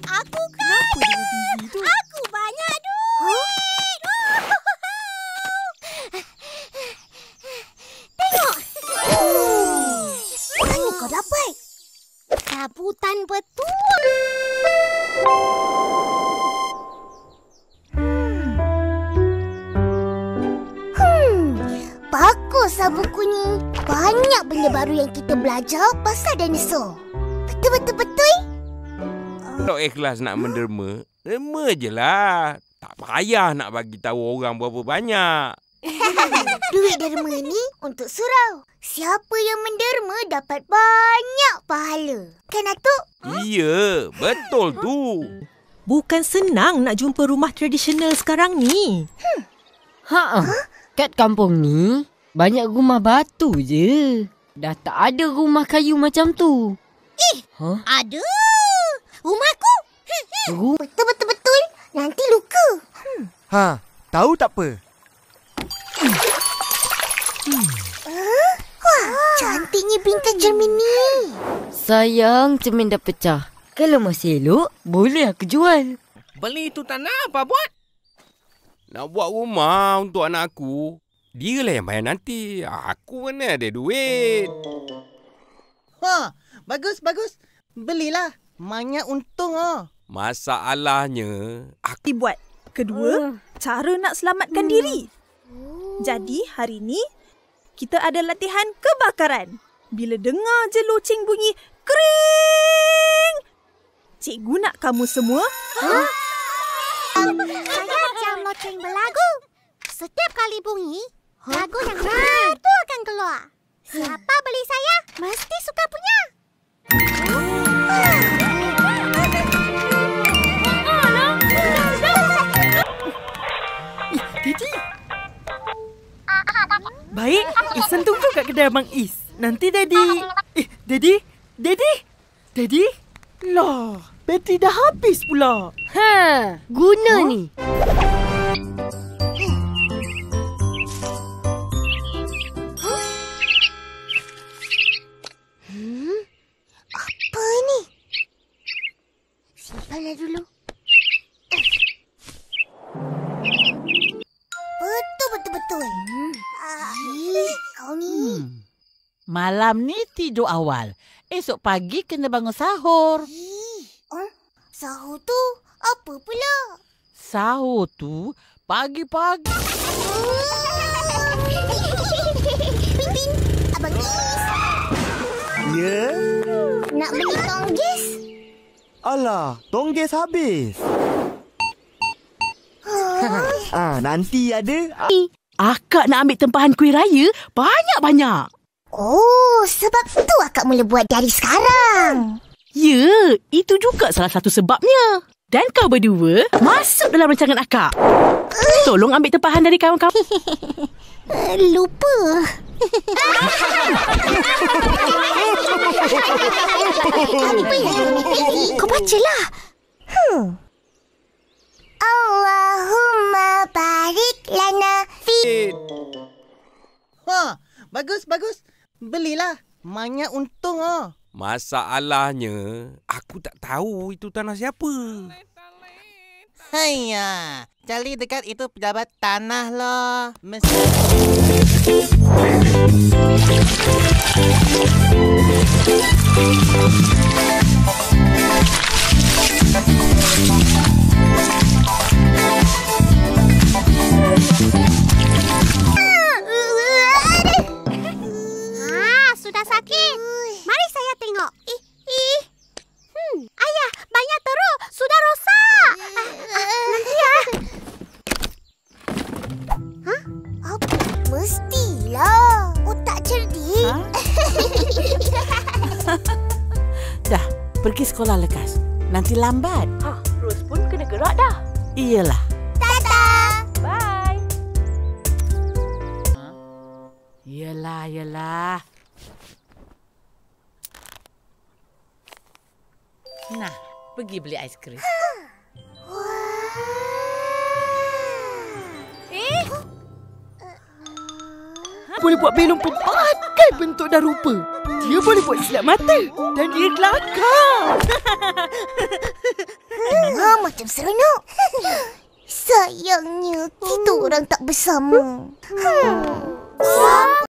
Aku kaya. Aku banyak duit. Tengok. Mana kau dapat? Sabutan betul. Baguslah buku ni. Banyak benda baru yang kita belajar pasal dinosaur. Betul-betul. Kalau ikhlas nak menderma, derma je lah. Tak payah nak bagi tahu orang berapa banyak. Duit derma ni untuk surau. Siapa yang menderma dapat banyak pahala. Kan, Atuk? Iya, betul tu. Bukan senang nak jumpa rumah tradisional sekarang ni. Kat kampung ni, banyak rumah batu je. Dah tak ada rumah kayu macam tu. Ada. Rumahku. Betul-betul. Nanti luka. Tahu tak apa? Wah, cantiknya bintang cermin ni. Sayang, cermin dah pecah. Kalau masih elok, boleh aku jual. Beli tu tanah apa buat? Nak buat rumah untuk anak aku. Dia lah yang bayar nanti. Aku mana ada duit. Bagus. Belilah. Banyak untung Masalahnya, aku Dibuat. Kedua, cara nak selamatkan diri. Jadi, hari ni, kita ada latihan kebakaran. Bila dengar je loceng bunyi, kering! Cikgu nak kamu semua... Saya jam loceng berlagu. Setiap kali bunyi, lagu yang satu akan keluar. Siapa beli saya, mesti suka punya. Daddy. Baik, Ihsan tunggu kat kedai Abang Is. Nanti Daddy... Daddy? Lah, bateri dah habis pula. Guna ni. Apa ni? Simpanlah dulu. Betul. Kau ni. Malam ni tidur awal. Esok pagi kena bangun sahur. Sahur tu apa pula? Sahur tu pagi-pagi. Ping, Abang Is. Ya? Nak beli tonggis? Alah, tonggis habis. Nanti ada. Akak nak ambil tempahan kuih raya banyak-banyak. Oh, sebab tu akak mula buat dari sekarang. Ya, itu juga salah satu sebabnya. Dan kau berdua masuk dalam rancangan akak. Tolong ambil tempahan dari kawan-kawan. Lupa. Apa yang kau bacalah. Allahumma barik lana fi. Bagus. Belilah. Banyak untung masalahnya, aku tak tahu itu tanah siapa. Haiya, cari dekat itu pejabat tanah lah. Mesti. Sudah sakit. Mari saya tengok. Ayah, banyak teruk. Sudah rosak. Nanti ya. Mestilah. Otak cerdik. Dah, pergi sekolah lekas. Nanti lambat. Rose pun kena gerak dah. Iyalah. Dadah. Bye. Yelah. Nah, pergi beli aiskrim. Boleh buat belon pelbagai bentuk dan rupa. Dia boleh buat silap mata. Dan dia kelakar. macam seronok. Sayangnya, kita orang tak bersama.